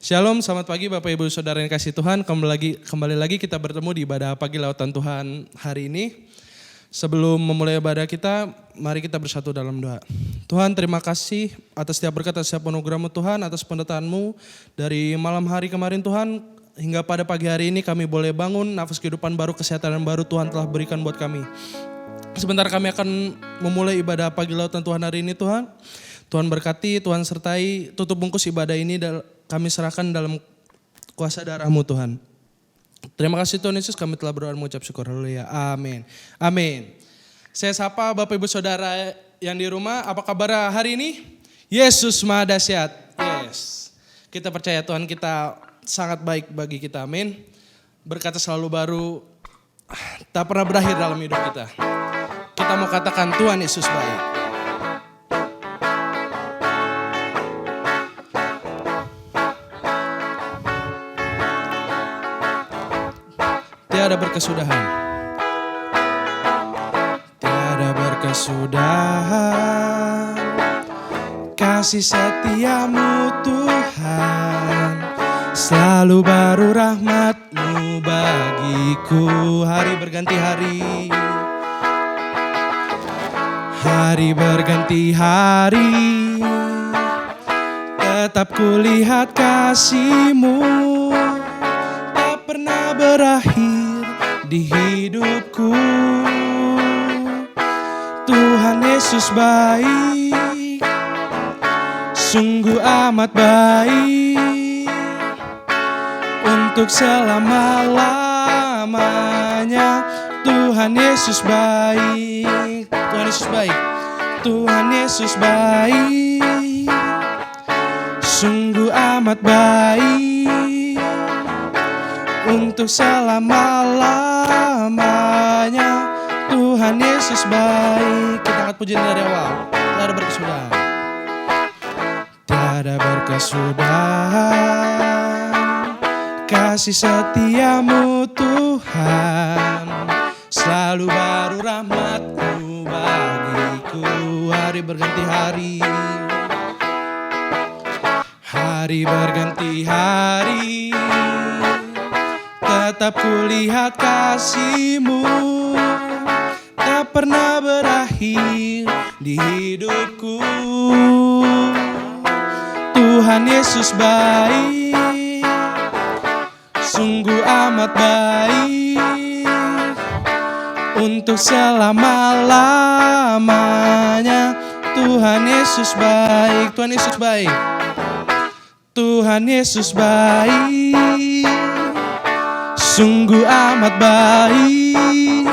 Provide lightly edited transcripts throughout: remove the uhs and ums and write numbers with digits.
Shalom, selamat pagi Bapak Ibu Saudara yang kasih Tuhan. Kembali lagi kita bertemu di ibadah pagi lautan Tuhan hari ini. Sebelum memulai ibadah kita, mari kita bersatu dalam doa. Tuhan, terima kasih atas setiap berkat, atas setiap anugerah-Mu Tuhan, atas penyertaan-Mu dari malam hari kemarin Tuhan, hingga pada pagi hari ini kami boleh bangun, nafas kehidupan baru, kesehatan yang baru Tuhan telah berikan buat kami. Sebentar kami akan memulai ibadah pagi lautan Tuhan hari ini Tuhan. Tuhan berkati, Tuhan sertai, tutup bungkus ibadah ini kami serahkan dalam kuasa darah-Mu Tuhan. Terima kasih Tuhan Yesus, kami telah berdoa mengucap syukur. Haleluya. Amin. Amin. Saya sapa Bapak Ibu Saudara yang di rumah, apa kabar hari ini? Yesus Maha Dahsyat. Yes. Kita percaya Tuhan kita sangat baik bagi kita. Amin. Berkata selalu baru, tak pernah berakhir dalam hidup kita. Kita mau katakan Tuhan Yesus baik. Tiada berkesudahan, tiada berkesudahan, kasih setiamu Tuhan, selalu baru rahmat-Mu bagiku. Hari berganti hari, hari berganti hari, tetap kulihat kasih-Mu, tak pernah berakhir di hidupku. Tuhan Yesus baik, sungguh amat baik, untuk selama-lamanya. Tuhan Yesus baik, Tuhan Yesus baik, Tuhan Yesus baik, sungguh amat baik, untuk selama-lamanya. Tuhan Yesus baik. Kita angkat pujian dari awal. Tiada berkesudahan, tiada berkesudahan, kasih setiamu Tuhan, selalu baru rahmat-Mu bagiku. Hari berganti hari, hari berganti hari, tetap kulihat kasih-Mu, tak pernah berakhir di hidupku. Tuhan Yesus baik, sungguh amat baik, untuk selama-lamanya. Tuhan Yesus baik, Tuhan Yesus baik, Tuhan Yesus baik, sungguh amat baik,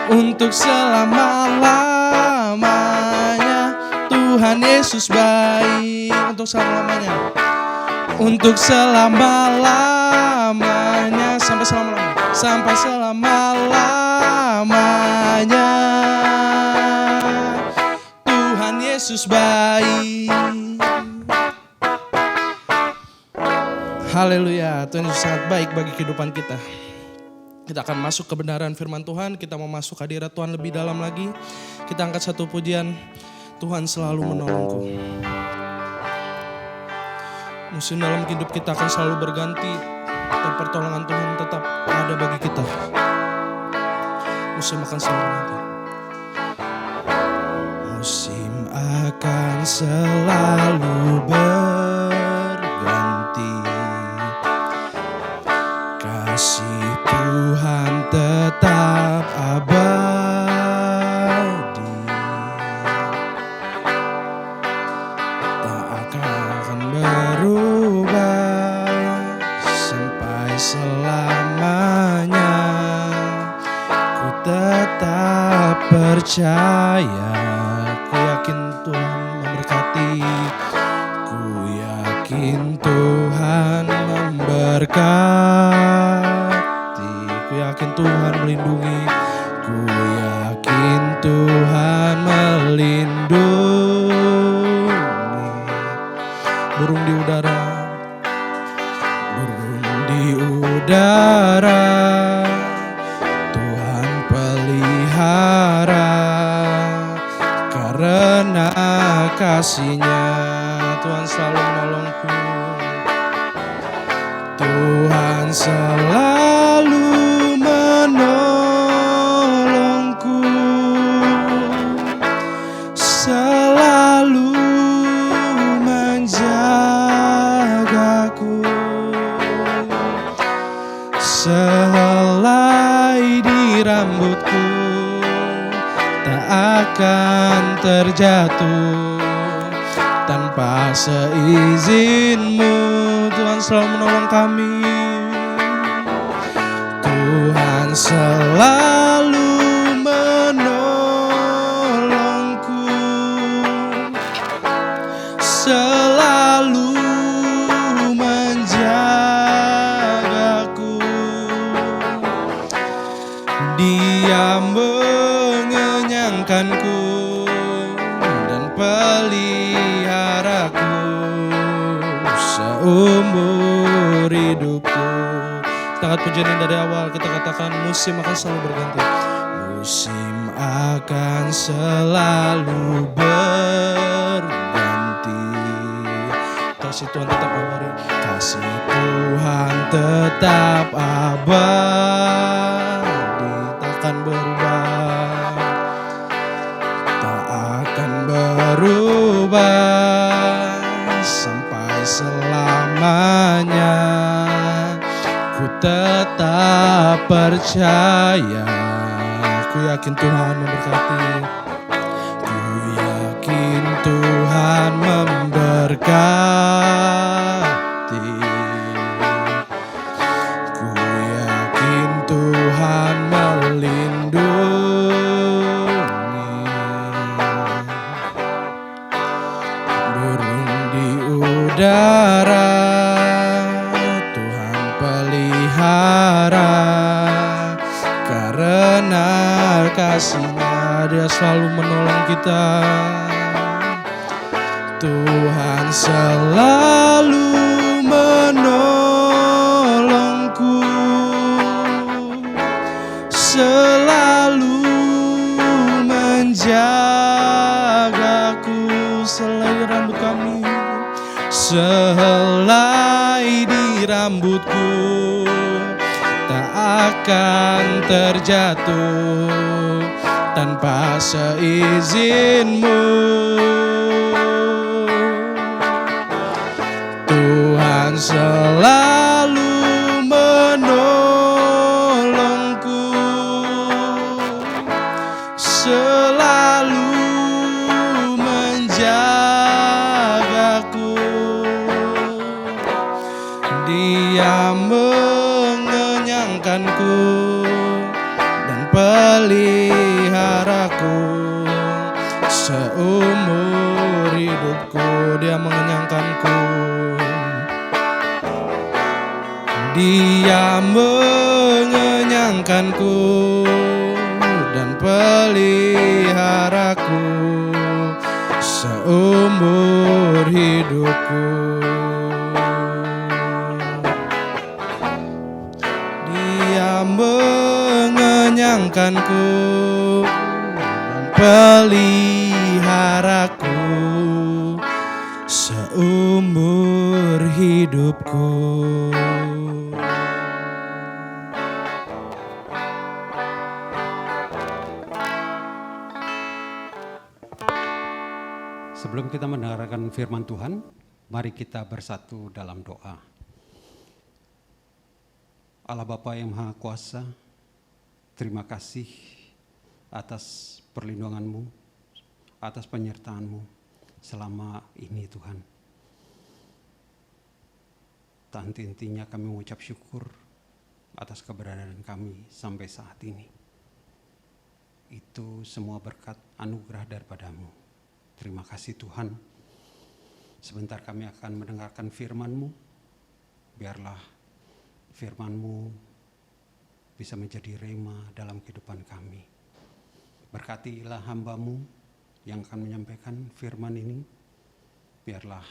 untuk selama-lamanya. Tuhan Yesus baik, untuk selama-lamanya, untuk selama-lamanya, sampai selama-lamanya, sampai selama-lamanya. Tuhan Yesus baik. Haleluya, Tuhan Yesus sangat baik bagi kehidupan kita. Kita akan masuk kebenaran firman Tuhan, kita mau masuk hadirat Tuhan lebih dalam lagi. Kita angkat satu pujian, Tuhan selalu menolongku. Musim dalam hidup kita akan selalu berganti, dan pertolongan Tuhan tetap ada bagi kita. Musim akan selalu berganti. Musim akan selalu berganti, kasih Tuhan tetap abadi, tak akan berubah sampai selamanya. Ku tetap percaya, ku yakin Tuhan memberkati, ku yakin Tuhan memberkati, ku yakin Tuhan melindungi, ku yakin Tuhan melindungi. Burung di udara, burung di udara, Tuhan pelihara, karena kasih-Nya Tuhan selalu menolongku. Tuhan selalu menolongku, selalu menjagaku. Sehelai di rambutku tak akan terjatuh tanpa seizinmu. Tuhan selalu menolong kami. Tuhan selalu menolongku, selalu menjagaku. Dia mengenyangkanku dan peliharaku seumur hidupku. Kita angkat pujian yang dari awal, kita katakan musim akan selalu berganti. Musim akan selalu berganti. Kasih Tuhan tetap abadi, kasih Tuhan tetap abadi, takkan berubah, tak akan berubah sampai selamanya. Ku tetap percaya, ku yakin Tuhan memberkati, ku yakin Tuhan memberkati, ku yakin Tuhan melindungi. Burung di udara Tuhan pelihara, karena kasih-Nya Dia selalu menolong kita. Tuhan selalu menolongku, selalu menjagaku. Sehelai rambut kami, sehelai di rambutku tak akan terjatuh tanpa seizinmu. Tuhan selalu menolongku, selalu menjagaku. Dia mengenyangkanku dan peliharaku seumur hidupku. Dia mengenyangkanku, Dia mengenyangkanku dan peliharaku seumur hidupku. Dia mengenyangkanku dan peliharaku seumur hidupku. Sebelum kita mendengarkan firman Tuhan, mari kita bersatu dalam doa. Allah Bapa yang Maha Kuasa, terima kasih atas perlindungan-Mu, atas penyertaan-Mu selama ini Tuhan. Tak henti-hentinya kami mengucap syukur atas keberadaan kami sampai saat ini. Itu semua berkat anugerah daripada-Mu. Terima kasih Tuhan. Sebentar kami akan mendengarkan firman-Mu. Biarlah firman-Mu bisa menjadi rema dalam kehidupan kami. Berkatilah hamba-Mu yang akan menyampaikan firman ini. Biarlah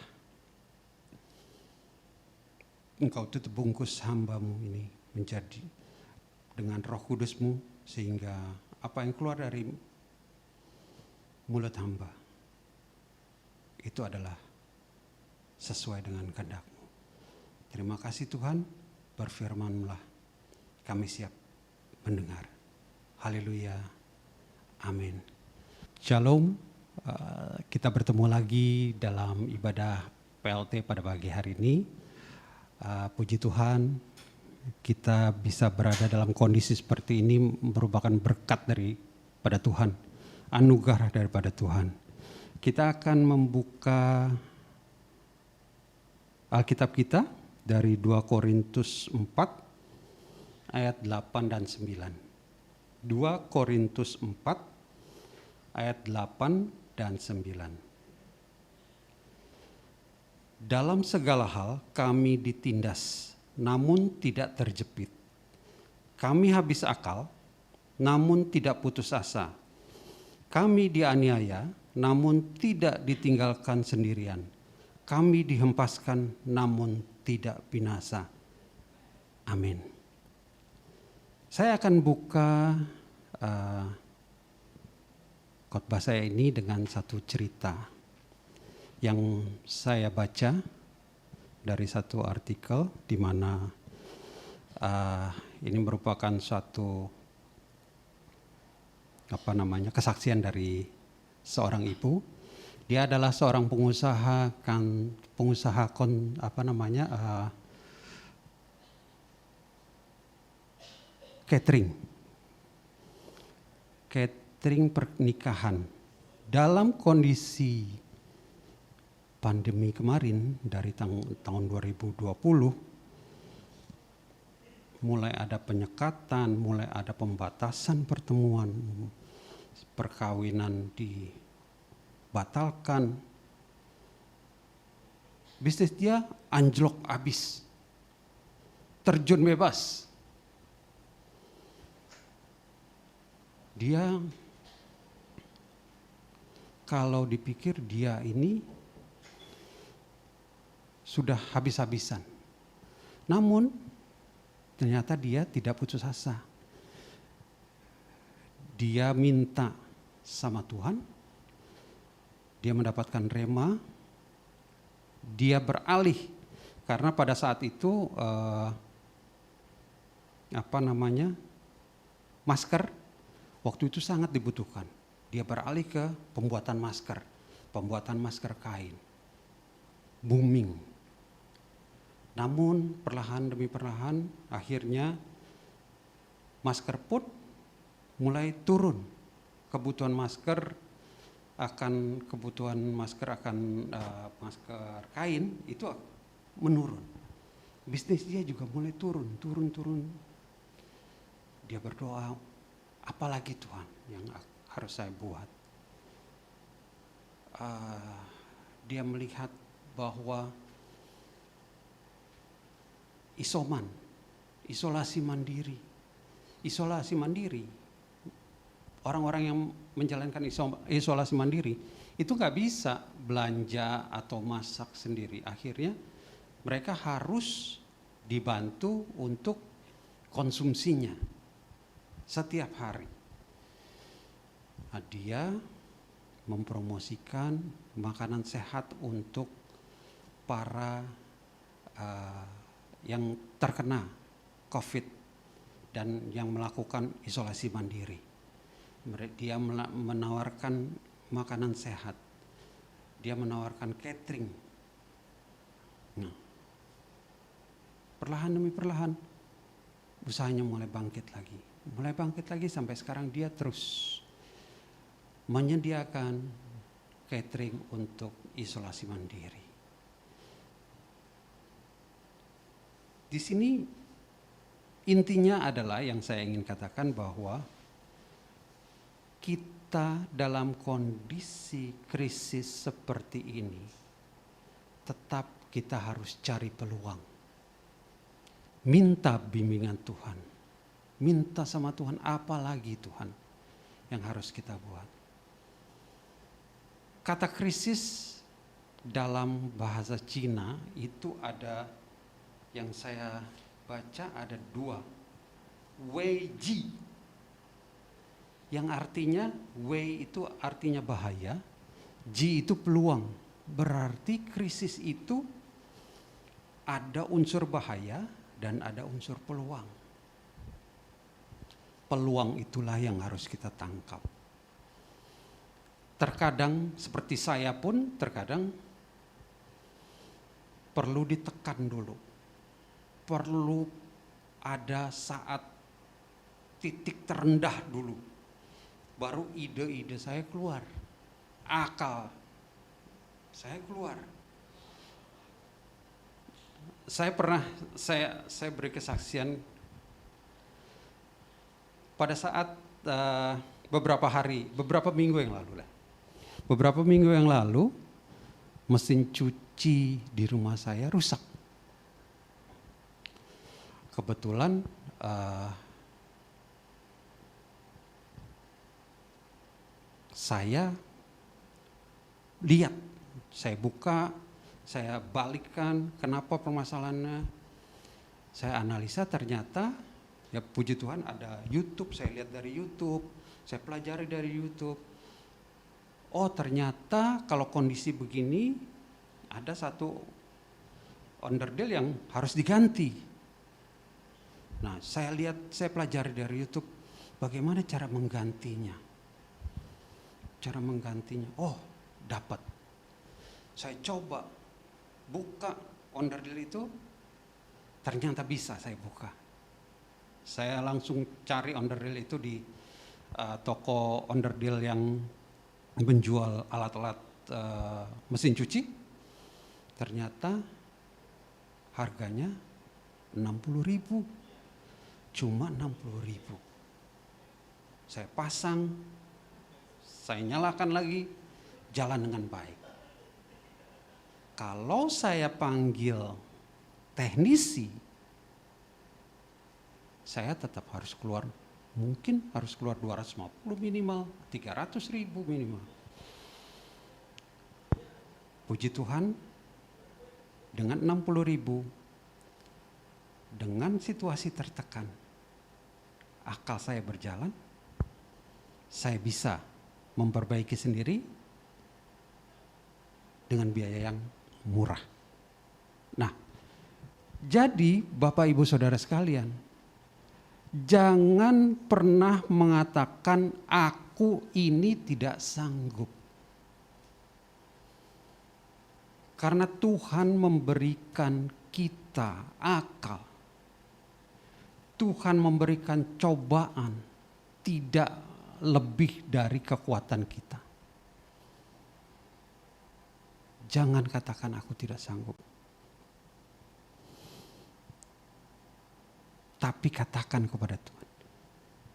Engkau tutup bungkus hamba-Mu ini menjadi dengan Roh Kudus-Mu, sehingga apa yang keluar dari mulut hamba itu adalah sesuai dengan kehendak-Mu. Terima kasih Tuhan, berfirman-Lah, kami siap mendengar. Haleluya. Amin. Shalom. Kita bertemu lagi dalam ibadah PLT pada pagi hari ini. Puji Tuhan, kita bisa berada dalam kondisi seperti ini merupakan berkat daripada Tuhan, anugerah daripada Tuhan. Kita akan membuka Alkitab kita dari 2 Korintus 4 ayat 8 dan 9. 2 Korintus 4 ayat 8 dan 9. Dalam segala hal kami ditindas, namun tidak terjepit. Kami habis akal, namun tidak putus asa. Kami dianiaya, namun tidak ditinggalkan sendirian. Kami dihempaskan, namun tidak binasa. Amin. Saya akan buka khotbah saya ini dengan satu cerita yang saya baca dari satu artikel di mana ini merupakan suatu kesaksian dari seorang ibu. Dia adalah seorang catering pernikahan. Dalam kondisi pandemi kemarin dari tahun 2020, mulai ada penyekatan, mulai ada pembatasan pertemuan, perkawinan dibatalkan, bisnis dia anjlok abis, terjun bebas. Dia kalau dipikir dia ini sudah habis-habisan. Namun ternyata dia tidak putus asa. Dia minta sama Tuhan, dia mendapatkan rema, dia beralih karena pada saat itu masker waktu itu sangat dibutuhkan. Dia beralih ke pembuatan masker kain, booming. Namun perlahan demi perlahan akhirnya masker pun mulai turun. Kebutuhan masker akan masker kain itu menurun. Bisnis dia juga mulai turun. Dia berdoa, apalagi Tuhan yang harus saya buat? Dia melihat bahwa isolasi mandiri, orang-orang yang menjalankan isolasi mandiri itu nggak bisa belanja atau masak sendiri. Akhirnya mereka harus dibantu untuk konsumsinya setiap hari. Dia mempromosikan makanan sehat untuk para yang terkena COVID dan yang melakukan isolasi mandiri. Dia menawarkan makanan sehat. Dia menawarkan catering. Nah, perlahan demi perlahan usahanya mulai bangkit lagi sampai sekarang dia terus menyediakan catering untuk isolasi mandiri. Di sini intinya adalah yang saya ingin katakan bahwa kita dalam kondisi krisis seperti ini tetap kita harus cari peluang. Minta bimbingan Tuhan. Minta sama Tuhan, apa lagi Tuhan yang harus kita buat. Kata krisis dalam bahasa Cina itu ada, yang saya baca ada 2. Wei Ji. Yang artinya, Wei itu artinya bahaya, Ji itu peluang. Berarti krisis itu ada unsur bahaya dan ada unsur peluang. Peluang itulah yang harus kita tangkap. Terkadang seperti saya pun terkadang perlu ditekan dulu. Perlu ada saat titik terendah dulu. Baru ide-ide saya keluar. Akal saya keluar. Saya beri kesaksian pada saat beberapa minggu yang lalu lah. Beberapa minggu yang lalu mesin cuci di rumah saya rusak. Kebetulan saya lihat, saya buka, saya balikkan kenapa permasalahannya. Saya analisa, ternyata ya puji Tuhan ada YouTube, saya lihat dari YouTube, saya pelajari dari YouTube. Oh ternyata kalau kondisi begini ada satu onderdil yang harus diganti. Nah saya lihat, saya pelajari dari YouTube bagaimana cara menggantinya. Cara menggantinya, oh dapat. Saya coba buka onderdil itu, ternyata bisa saya buka. Saya langsung cari onderdil itu di toko onderdil yang menjual alat-alat mesin cuci. Ternyata harganya 60.000, cuma 60.000. Saya pasang, saya nyalakan lagi, jalan dengan baik. Kalau saya panggil teknisi, saya tetap harus keluar, mungkin harus keluar 250 minimal, 300.000 minimal. Puji Tuhan, dengan 60.000, dengan situasi tertekan, akal saya berjalan, saya bisa memperbaiki sendiri dengan biaya yang murah. Nah, jadi Bapak Ibu Saudara sekalian, jangan pernah mengatakan aku ini tidak sanggup. Karena Tuhan memberikan kita akal. Tuhan memberikan cobaan tidak lebih dari kekuatan kita. Jangan katakan aku tidak sanggup. Tapi katakan kepada Tuhan,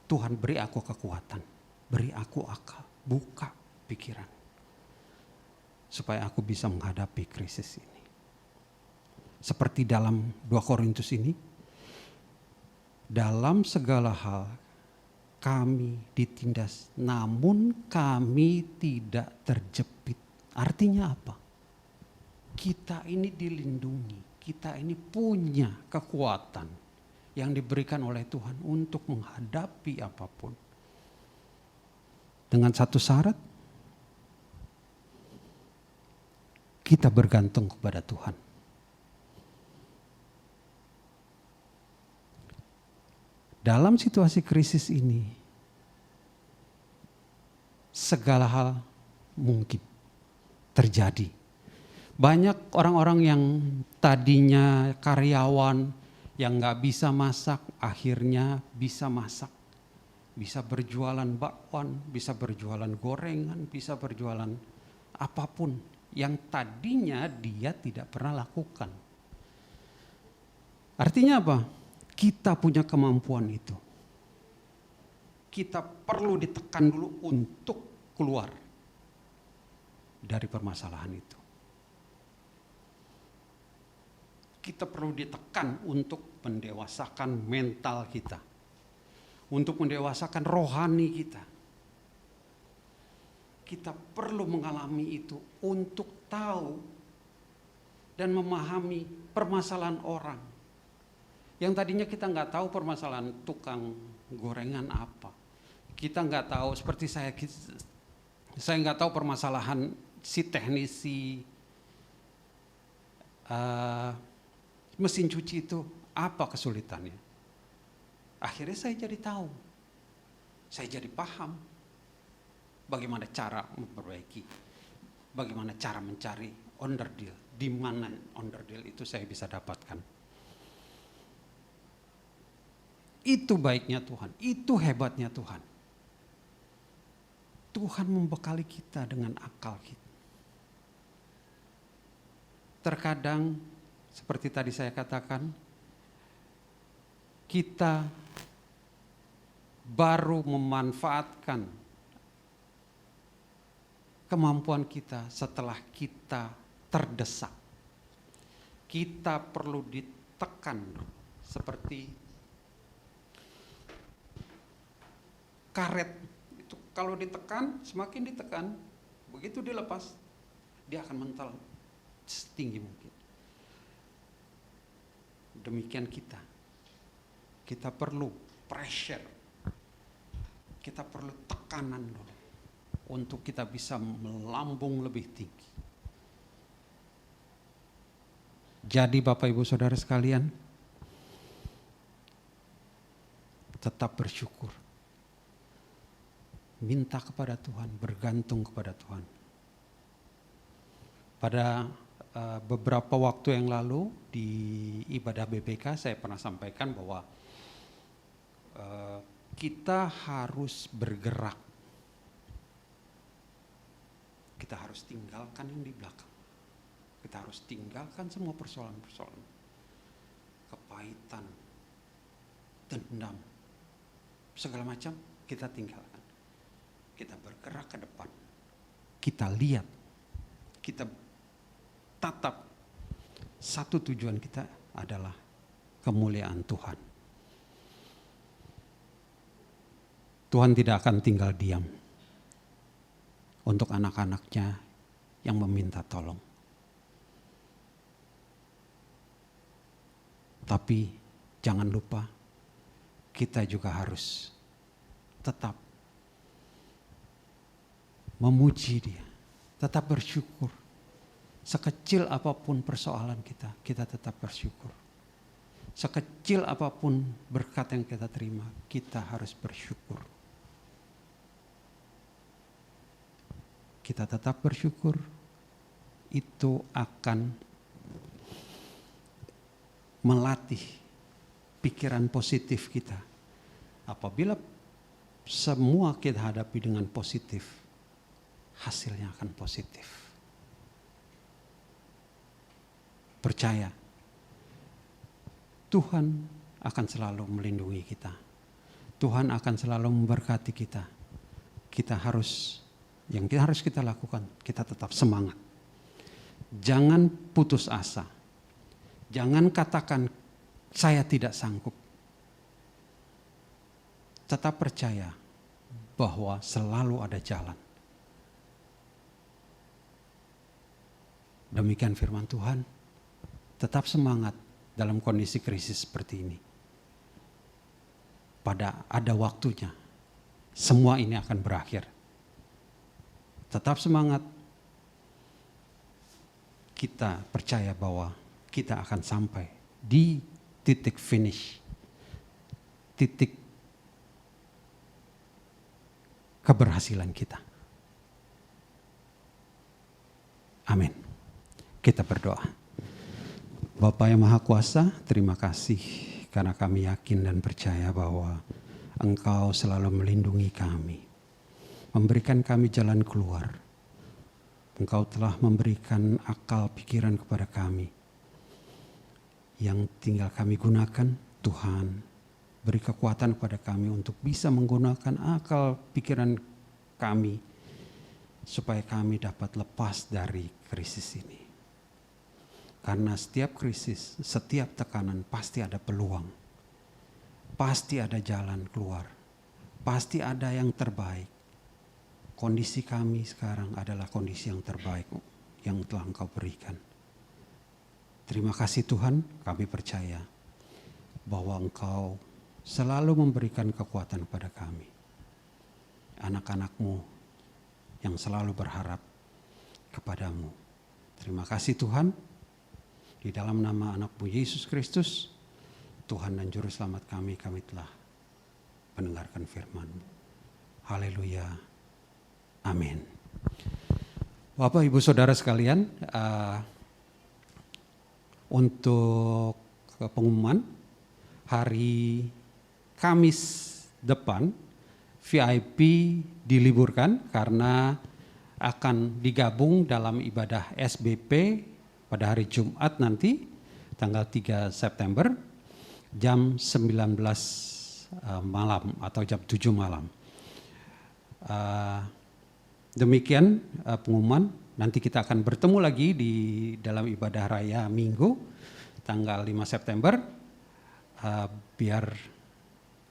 Tuhan beri aku kekuatan, beri aku akal, buka pikiran, supaya aku bisa menghadapi krisis ini. Seperti dalam 2 Korintus ini, dalam segala hal kami ditindas, namun kami tidak terjepit. Artinya apa? Kita ini dilindungi, kita ini punya kekuatan yang diberikan oleh Tuhan untuk menghadapi apapun. Dengan satu syarat, kita bergantung kepada Tuhan. Dalam situasi krisis ini, segala hal mungkin terjadi. Banyak orang-orang yang tadinya karyawan yang gak bisa masak, akhirnya bisa masak. Bisa berjualan bakwan, bisa berjualan gorengan, bisa berjualan apapun yang tadinya dia tidak pernah lakukan. Artinya apa? Kita punya kemampuan itu. Kita perlu ditekan dulu untuk keluar dari permasalahan itu. Kita perlu ditekan untuk mendewasakan mental kita. Untuk mendewasakan rohani kita. Kita perlu mengalami itu untuk tahu dan memahami permasalahan orang. Yang tadinya kita nggak tahu permasalahan tukang gorengan apa. Kita nggak tahu, seperti saya nggak tahu permasalahan si teknisi mesin cuci itu Apa kesulitannya? Akhirnya saya jadi tahu. Saya jadi paham bagaimana cara memperbaiki. Bagaimana cara mencari onderdil. Di mana onderdil itu saya bisa dapatkan. Itu baiknya Tuhan. Itu hebatnya Tuhan. Tuhan membekali kita dengan akal kita. Terkadang seperti tadi saya katakan, kita baru memanfaatkan kemampuan kita setelah kita terdesak. Kita perlu ditekan seperti karet. Itu kalau ditekan, semakin ditekan, begitu dilepas, dia akan mental setinggi mungkin. Demikian kita. Kita perlu pressure. Kita perlu tekanan dulu untuk kita bisa melambung lebih tinggi. Jadi Bapak Ibu Saudara sekalian, tetap bersyukur. Minta kepada Tuhan, bergantung kepada Tuhan. Pada beberapa waktu yang lalu di ibadah BPK saya pernah sampaikan bahwa kita harus bergerak. Kita harus tinggalkan yang di belakang. Kita harus tinggalkan semua persoalan-persoalan. Kepahitan, dendam, segala macam kita tinggalkan. Kita bergerak ke depan. Kita lihat, kita tatap. Satu tujuan kita adalah kemuliaan Tuhan. Tuhan tidak akan tinggal diam untuk anak-anaknya yang meminta tolong. Tapi jangan lupa kita juga harus tetap memuji Dia, tetap bersyukur. Sekecil apapun persoalan kita, kita tetap bersyukur. Sekecil apapun berkat yang kita terima, kita harus bersyukur. Kita tetap bersyukur, itu akan melatih pikiran positif kita. Apabila semua kita hadapi dengan positif, hasilnya akan positif. Percaya, Tuhan akan selalu melindungi kita. Tuhan akan selalu memberkati kita. Yang harus kita lakukan, kita tetap semangat. Jangan putus asa. Jangan katakan, saya tidak sanggup. Tetap percaya bahwa selalu ada jalan. Demikian firman Tuhan. Tetap semangat dalam kondisi krisis seperti ini. Ada waktunya, semua ini akan berakhir. Tetap semangat. Kita percaya bahwa kita akan sampai di titik finish. Titik keberhasilan kita. Amin. Kita berdoa. Bapa yang Maha Kuasa, terima kasih karena kami yakin dan percaya bahwa Engkau selalu melindungi kami. Memberikan kami jalan keluar. Engkau telah memberikan akal pikiran kepada kami. Yang tinggal kami gunakan, Tuhan beri kekuatan kepada kami untuk bisa menggunakan akal pikiran kami. Supaya kami dapat lepas dari krisis ini. Karena setiap krisis, setiap tekanan pasti ada peluang. Pasti ada jalan keluar. Pasti ada yang terbaik. Kondisi kami sekarang adalah kondisi yang terbaik yang telah Engkau berikan. Terima kasih Tuhan, kami percaya bahwa Engkau selalu memberikan kekuatan kepada kami. Anak-anak-Mu yang selalu berharap kepadamu. Terima kasih Tuhan. Di dalam nama anak-Mu Yesus Kristus, Tuhan dan Juru Selamat kami telah mendengarkan firman-Mu. Haleluya. Amin. Bapak, Ibu, Saudara sekalian, untuk pengumuman hari Kamis depan VIP diliburkan karena akan digabung dalam ibadah SBP pada hari Jumat nanti tanggal 3 September jam 19 malam atau jam 7 malam. Demikian pengumuman. Nanti kita akan bertemu lagi di dalam ibadah raya Minggu tanggal 5 September. Biar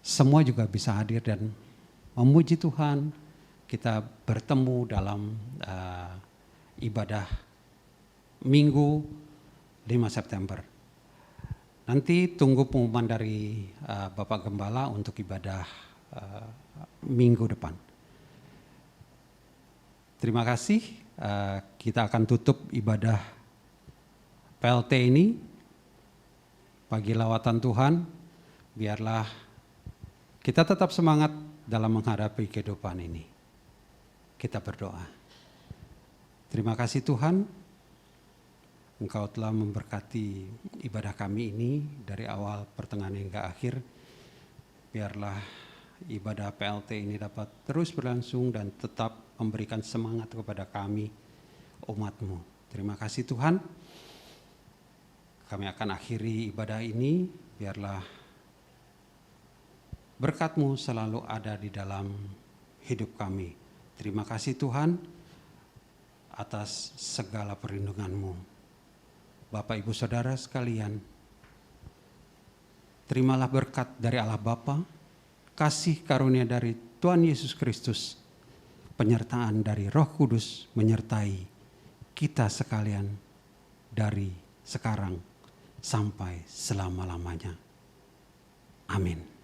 semua juga bisa hadir dan memuji Tuhan. Kita bertemu dalam ibadah Minggu 5 September. Nanti tunggu pengumuman dari Bapak Gembala untuk ibadah Minggu depan. Terima kasih. Kita akan tutup ibadah PLT ini. Pagi lawatan Tuhan, biarlah kita tetap semangat dalam menghadapi kehidupan ini. Kita berdoa. Terima kasih Tuhan, Engkau telah memberkati ibadah kami ini dari awal pertengahan hingga akhir. Biarlah ibadah PLT ini dapat terus berlangsung dan tetap memberikan semangat kepada kami, umat-Mu. Terima kasih Tuhan. Kami akan akhiri ibadah ini, biarlah berkat-Mu selalu ada di dalam hidup kami. Terima kasih Tuhan atas segala perlindungan-Mu. Bapak, Ibu, Saudara sekalian, terimalah berkat dari Allah Bapa, kasih karunia dari Tuhan Yesus Kristus, penyertaan dari Roh Kudus menyertai kita sekalian dari sekarang sampai selama-lamanya. Amin.